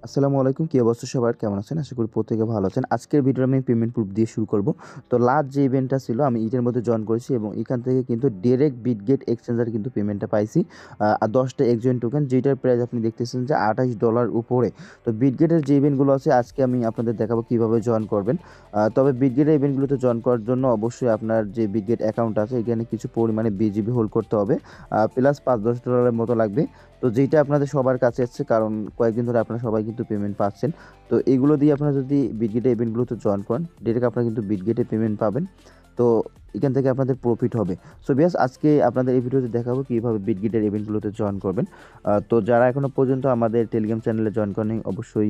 আসসালামু আলাইকুম। কি অবস্থা সবার? কেমন আছেন? আশা করি প্রত্যেকে ভালো আছেন। আজকের ভিডিওটা আমি পেমেন্ট প্রুফ দিয়ে শুরু করব। তো লাস্ট যে ইভেন্টটা ছিল আমি এটার মধ্যে জয়েন করেছি এবং এখান থেকে কিন্তু ডাইরেক্ট বিটগেট এক্সচেঞ্জার কিন্তু পেমেন্টটা পাইছি। আর 10 টা এক্সচেঞ্জ টোকেন যেটার প্রাইস আপনি দেখতেছেন যে $28 উপরে। তো বিটগেটের যে ইভেন্টগুলো আছে আজকে আমি আপনাদের দেখাবো কিভাবে জয়েন করবেন। তবে বিটগেটের ইভেন্টগুলোতে জয়েন করার জন্য অবশ্যই আপনার যে বিটগেট অ্যাকাউন্ট আছে এখানে কিছু পরিমাণে বিজিবি হোল্ড করতে হবে। প্লাস $5-10 মতো লাগবে। তো যেইটা আপনাদের সবার কাছে আছে, কারণ কয়েকদিন ধরে আপনারা সবাই কিন্তু পেমেন্ট পাচ্ছেন। তো এগুলো দিয়ে আপনারা যদি বিটগেটে ইভেন্টগুলোতে জয়েন করেন, ডিরেক্ট আপনারা কিন্তু বিটগেটে পেমেন্ট পাবেন। তো এখান থেকে আপনাদের প্রফিট হবে। সো বিয়াস, আজকে আপনাদের এই ভিডিওতে দেখাবো কীভাবে বিটগেটের ইভেন্টগুলোতে জয়েন করবেন। তো যারা এখনও পর্যন্ত আমাদের টেলিগ্রাম চ্যানেলে জয়েন করেনি, অবশ্যই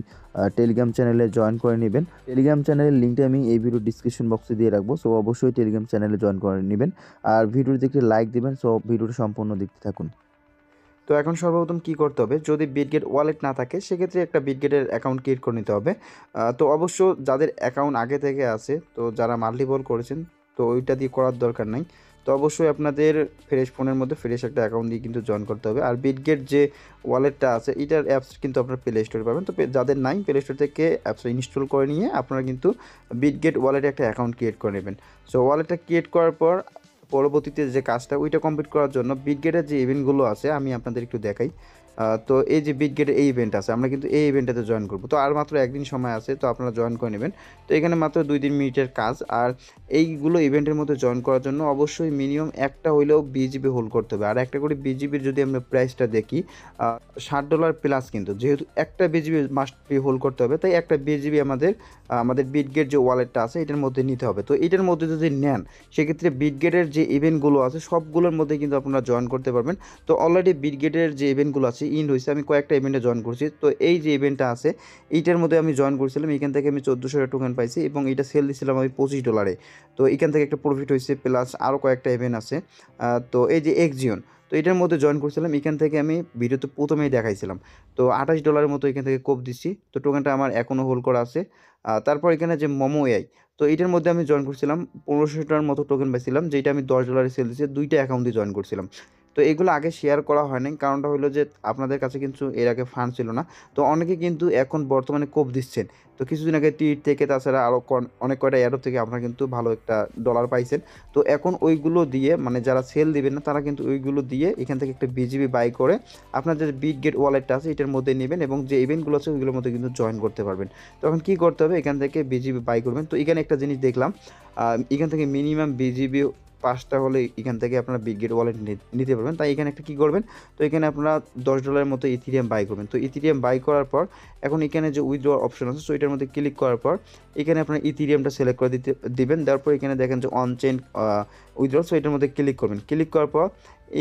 টেলিগ্রাম চ্যানেলে জয়েন করে নেবেন। টেলিগ্রাম চ্যানেলের লিঙ্কটা আমি এই ভিডিও ডিসক্রিপশন বক্সে দিয়ে রাখবো। সো অবশ্যই টেলিগ্রাম চ্যানেলে জয়েন করে নেবেন। আর ভিডিওটি একটি লাইক দিবেন। সো ভিডিওটা সম্পূর্ণ দেখতে থাকুন। তো এখন সর্বপ্রথম কি করতে হবে, যদি বিটগেট ওয়ালেট না থাকে সেক্ষেত্রে একটা বিটগেটের অ্যাকাউন্ট ক্রিয়েট করে নিতে হবে। তো অবশ্য যাদের অ্যাকাউন্ট আগে থেকে আছে, তো যারা মাল্টিপল করেছেন, তো ওইটা দিয়ে করার দরকার নাই। তো অবশ্যই আপনাদের ফ্রেশ ফোনের মধ্যে ফ্রেশ একটা অ্যাকাউন্ট দিয়ে কিন্তু জয়েন করতে হবে। আর বিটগেট যে ওয়ালেটটা আছে এটার অ্যাপস কিন্তু আপনারা প্লে স্টোরে পাবেন। তো যাদের নাই, প্লে স্টোর থেকে অ্যাপসটা ইনস্টল করে নিয়ে আপনারা কিন্তু বিটগেট ওয়ালেটে একটা অ্যাকাউন্ট ক্রিয়েট করে নেবেন। সো ওয়ালেটটা ক্রিয়েট করার পর পরবর্তীতে যে কাজটা ওইটা কমপ্লিট করার জন্য বিটগেটের যে ইভেন্টগুলো আছে আমি আপনাদের একটু দেখাই। তো এই যে বিটগেটের এই ইভেন্ট আছে, আমরা কিন্তু এই ইভেন্টটাতে জয়েন করব। তো আর মাত্র একদিন সময় আছে, তো আপনারা জয়েন করে নেবেন। তো এখানে মাত্র 2-3 মিনিটের কাজ। আর এইগুলো ইভেন্টের মধ্যে জয়েন করার জন্য অবশ্যই মিনিমাম একটা হইলেও বিজিবি হোল্ড করতে হবে। আর একটা করে বিজিবির যদি আমরা প্রাইসটা দেখি, $60 প্লাস, কিন্তু যেহেতু একটা বিজিবি মাস্ট বি হোল্ড করতে হবে, তাই একটা বিজিবি আমাদের বিটগেট যে ওয়ালেটটা আছে এটার মধ্যে নিতে হবে। তো এটার মধ্যে যদি নেন সেক্ষেত্রে বিটগেটের যে ইভেন্টগুলো আছে সবগুলোর মধ্যে কিন্তু আপনারা জয়েন করতে পারবেন। তো অলরেডি বিটগেটের যে ইভেন্টগুলো আছে ইন্ড হয়েছে, আমি কয়েকটা ইভেন্টে জয়েন করছি। তো এই যে ইভেন্টটা আছে এইটার মধ্যে আমি জয়েন করছিলাম, এখান থেকে আমি 1400 টোকেন পাইছি এবং এটা সেল দিয়েছিলাম আমি $25। তো এখান থেকে একটা প্রফিট হয়েছে, প্লাস আরও কয়েকটা ইভেন্ট আছে। তো এই যে এক্সিয়ন, তো এটার মধ্যে জয়েন করছিলাম, এখান থেকে আমি ভিডিওতে প্রথমেই দেখাইছিলাম। তো $28 মতো এখান থেকে কোপ দিচ্ছি। তো টোকেনটা আমার এখনও হোল্ড করা আছে। তারপর এখানে যে মোমো এআই, তো এটার মধ্যে আমি জয়েন করছিলাম, 1500টার মতো টোকেন পাইছিলাম, যেটা আমি $10 সেল দিয়েছি, দুইটা অ্যাকাউন্ট দিয়ে জয়েন করছিলাম। তো এগুলো আগে শেয়ার করা হয় নাই, কারণটা হলো যে আপনাদের কাছে কিন্তু এর আগে ফান্ড ছিল না। তো অনেকে কিন্তু এখন বর্তমানে কোপ দিচ্ছেন। তো কিছুদিন আগে টিট থেকে, তাছাড়া আরও অনেক কয়টা অ্যাডপ থেকে আপনারা কিন্তু ভালো একটা ডলার পাইছেন। তো এখন ওইগুলো দিয়ে, মানে যারা সেল দিবেন না তারা কিন্তু ওইগুলো দিয়ে এখান থেকে একটা বিজিবি বাই করে আপনাদের যে বিটগেট ওয়ালেটটা আছে এটার মধ্যে নেবেন এবং যে ইভেন্টগুলো আছে ওইগুলোর মধ্যে কিন্তু জয়েন করতে পারবেন। তখন কী করতে হবে, এখান থেকে বিজিবি বাই করবেন। তো এখানে একটা জিনিস দেখলাম, এখান থেকে মিনিমাম বিজিবি 5টা হলে এখান থেকে আপনারা বিটগেট ওয়ালেট নিতে পারবেন। তাই এখানে একটা কী করবেন, তো এখানে আপনারা $10 মতো ইথিরিয়াম বাই করবেন। তো ইথিরিয়াম বাই করার পর এখন এখানে যে উইথড্র অপশন আছে, সো এটার মধ্যে ক্লিক করার পর এখানে আপনার ইথিরিয়ামটা সিলেক্ট করে দিবেন। দেওয়ার পর এখানে দেখেন যে অন চেইন উইথড্র, সো এটার মধ্যে ক্লিক করবেন। ক্লিক করার পর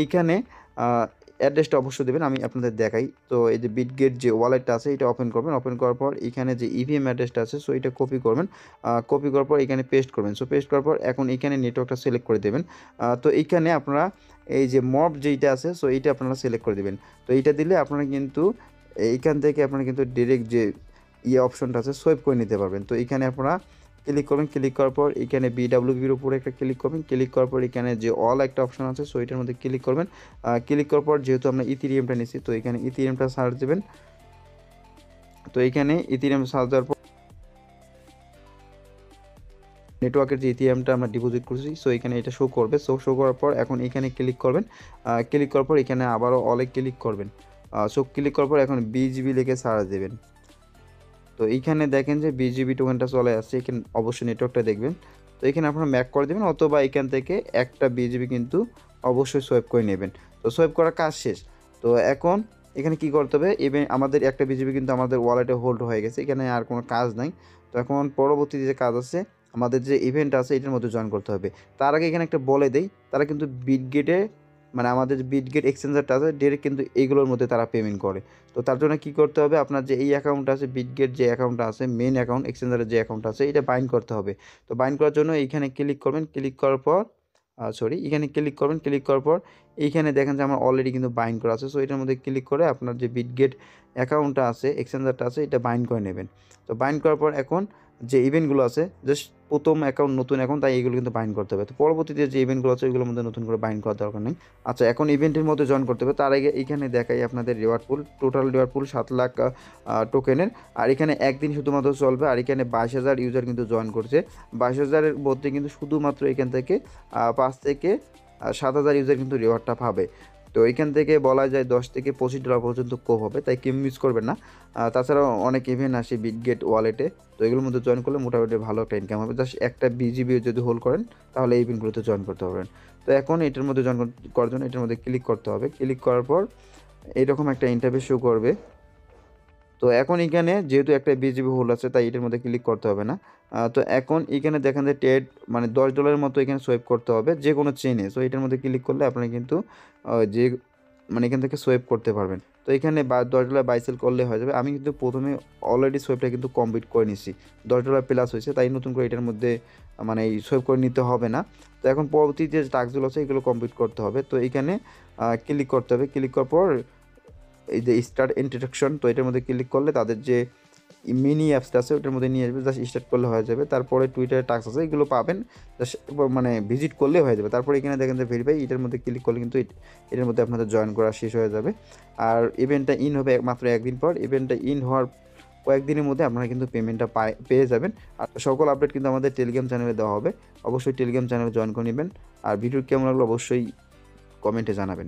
এইখানে অ্যাড্রেসটা অবশ্যই দেবেন, আমি আপনাদের দেখাই। তো এই যে বিটগেট যে ওয়ালেটটা আছে এটা ওপেন করবেন। ওপেন করার পর এখানে যে ইভিএম অ্যাড্রেসটা আছে, সো এটা কপি করবেন। কপি করার পর এখানে পেস্ট করবেন। সো পেস্ট করার পর এখন এখানে নেটওয়ার্কটা সিলেক্ট করে দেবেন। তো এইখানে আপনারা এই যে মব যেইটা আছে, সো এইটা আপনারা সিলেক্ট করে দেবেন। তো এইটা দিলে আপনারা কিন্তু এইখান থেকে আপনারা কিন্তু ডিরেক্ট যে অপশনটা আছে সোয়াইপ করে নিতে পারবেন। তো এইখানে আপনারা ক্লিক করবেন। ক্লিক করার পর এখানে বিডাব্লিউবির উপরে একটা ক্লিক করবেন। ক্লিক করার পর এখানে যে অল একটা অপশন আছে, সো এটার মধ্যে ক্লিক করবেন। ক্লিক করার পর যেহেতু আমরা ইথিরিয়ামটা নিচ্ছি, তো এখানে ইথিরিয়ামটা সার্চ দেবেন। তো এখানে ইথিরিয়াম সার্চ দেওয়ার পর নেটওয়ার্কের যে ইথিরিয়ামটা আমরা ডিপোজিট করছি, সো এখানে এটা শো করবে। শো করার পর এখন এখানে ক্লিক করবেন। ক্লিক করার পর এখানে আবারও অলে ক্লিক করবেন। সো ক্লিক করার পর এখন বিজিবি লিখে সার্চ দেবেন। তো এইখানে দেখেন যে বিজিবি টোকেনটা চলে আসছে, এখানে অবশ্যই নেটওয়ার্কটা দেখবেন। তো এখানে আপনারা ম্যাক করে দেবেন, অথবা এখান থেকে একটা বিজিবি কিন্তু অবশ্যই সোয়াইপ করে নেবেন। তো সোয়াইপ করার কাজ শেষ। তো এখন এখানে কি করতে হবে, আমাদের একটা বিজিবি কিন্তু আমাদের ওয়ালেটে হোল্ড হয়ে গেছে, এখানে আর কোনো কাজ নাই। তো এখন পরবর্তী যে কাজ আছে, আমাদের যে ইভেন্ট আছে এটার মধ্যে জয়েন করতে হবে। তার আগে এখানে একটা বলে দেই, তারা কিন্তু বিটগেটে, মানে আমাদের যে বিটগেট এক্সচেঞ্জারটা আছে ডিরেক্ট কিন্তু এইগুলোর মধ্যে তারা পেমেন্ট করে। তো তার জন্য কী করতে হবে, আপনার যে এই অ্যাকাউন্টটা আছে, বিটগেট যে অ্যাকাউন্টটা আছে, মেন অ্যাকাউন্ট এক্সচেঞ্জারের যে অ্যাকাউন্ট আছে, এটা বাইন্ড করতে হবে। তো বাইন্ড করার জন্য এইখানে ক্লিক করবেন। ক্লিক করার পর এখানে ক্লিক করবেন। ক্লিক করার পর এইখানে দেখেন যে আমার অলরেডি কিন্তু বাইন্ড করা আছে। সো এটার মধ্যে ক্লিক করে আপনার যে বিটগেট অ্যাকাউন্টটা আছে, এক্সচেঞ্জারটা আছে, এটা বাইন্ড করে নেবেন। তো বাইন্ড করার পর এখন যে ইভেন্টগুলো আছে, জাস্ট প্রথম অ্যাকাউন্ট, নতুন অ্যাকাউন্ট, তাই এগুলো কিন্তু বাইন্ড করতে হবে। তো পরবর্তীতে যে ইভেন্টগুলো আছে ওইগুলোর মধ্যে নতুন করে বাইন্ড করার দরকার নেই। আচ্ছা, এখন ইভেন্টের মধ্যে জয়েন করতে হবে। তার আগে এইখানে দেখাই আপনাদের reward pool, total reward pool 7 lakh টোকেনের। আর এখানে একদিন শুধুমাত্র চলবে। আর এখানে 22,000 ইউজার কিন্তু জয়েন করছে। 22,000-এর মধ্যে কিন্তু শুধুমাত্র এখান থেকে 5 থেকে 7,000 ইউজার কিন্তু রিওয়ার্ডটা পাবে। তো এখান থেকে বলা যায় $10 থেকে $25 পর্যন্ত কোপ হবে, তাই কেউ মিস করবেন না। তাছাড়াও অনেক ইভেন্ট আসে বিটগেট ওয়ালেটে, তো এগুলোর মধ্যে জয়েন করলে মোটামুটি ভালো একটা ইনকাম হবে। জাস্ট একটা বিজিবি যদি হোল্ড করেন তাহলে এই ইভেন্টগুলোতে জয়েন করতে পারবেন। তো এখন এটার মধ্যে জয়েন করার জন্য এটার মধ্যে ক্লিক করতে হবে। ক্লিক করার পর এইরকম একটা ইন্টারফেস শো করবে। তো এখন এখানে যেহেতু একটা বিজিবি হোল্ড আছে তাই এটার মধ্যে ক্লিক করতে হবে না। তো এখন এখানে দেখেন যে ট্রেড মানে $10 মতো এখানে সোয়াইপ করতে হবে যে কোনো চেইনে। সো এটার মধ্যে ক্লিক করলে আপনারা কিন্তু যে মানে এখান থেকে সোয়াইপ করতে পারবেন। তো এখানে $10 বাই সেল করলে হয়ে যাবে। আমি কিন্তু প্রথমে অলরেডি সোয়াইপটা কিন্তু কমপ্লিট করে নিচ্ছি, $10 প্লাস হয়েছে, তাই নতুন করে এটার মধ্যে মানে এই সোয়াইপ করে নিতে হবে না। তো এখন পরবর্তী যে টাস্কগুলো আছে এগুলো কমপ্লিট করতে হবে। তো এখানে ক্লিক করতে হবে। ক্লিক করার পর এই যে স্টার্ট ইন্ট্রোডাকশন, তো এটার মধ্যে ক্লিক করলে তাদের যে মিনি অ্যাপসটা আছে ওটার মধ্যে নিয়ে আসবে, জাস্ট স্টার্ট করলে হয়ে যাবে। তারপরে টুইটারে টাস্ক আছে এগুলো পাবেন, জাস্ট মানে ভিজিট করলে হয়ে যাবে। তারপরে এখানে দেখেন যে ভেরিফাই, এটার মধ্যে ক্লিক করলে কিন্তু এটার মধ্যে আপনাদের জয়েন করা শেষ হয়ে যাবে। আর ইভেন্টটা ইন হবে মাত্র একদিন পর। ইভেন্টটা ইন হওয়ার কয়েকদিনের মধ্যে আপনারা কিন্তু পেমেন্টটা পেয়ে যাবেন। আর সকল আপডেট কিন্তু আমাদের টেলিগ্রাম চ্যানেলে দেওয়া হবে, অবশ্যই টেলিগ্রাম চ্যানেলে জয়েন করে নেবেন। আর ভিডিও কেমন লাগলো অবশ্যই কমেন্টে জানাবেন।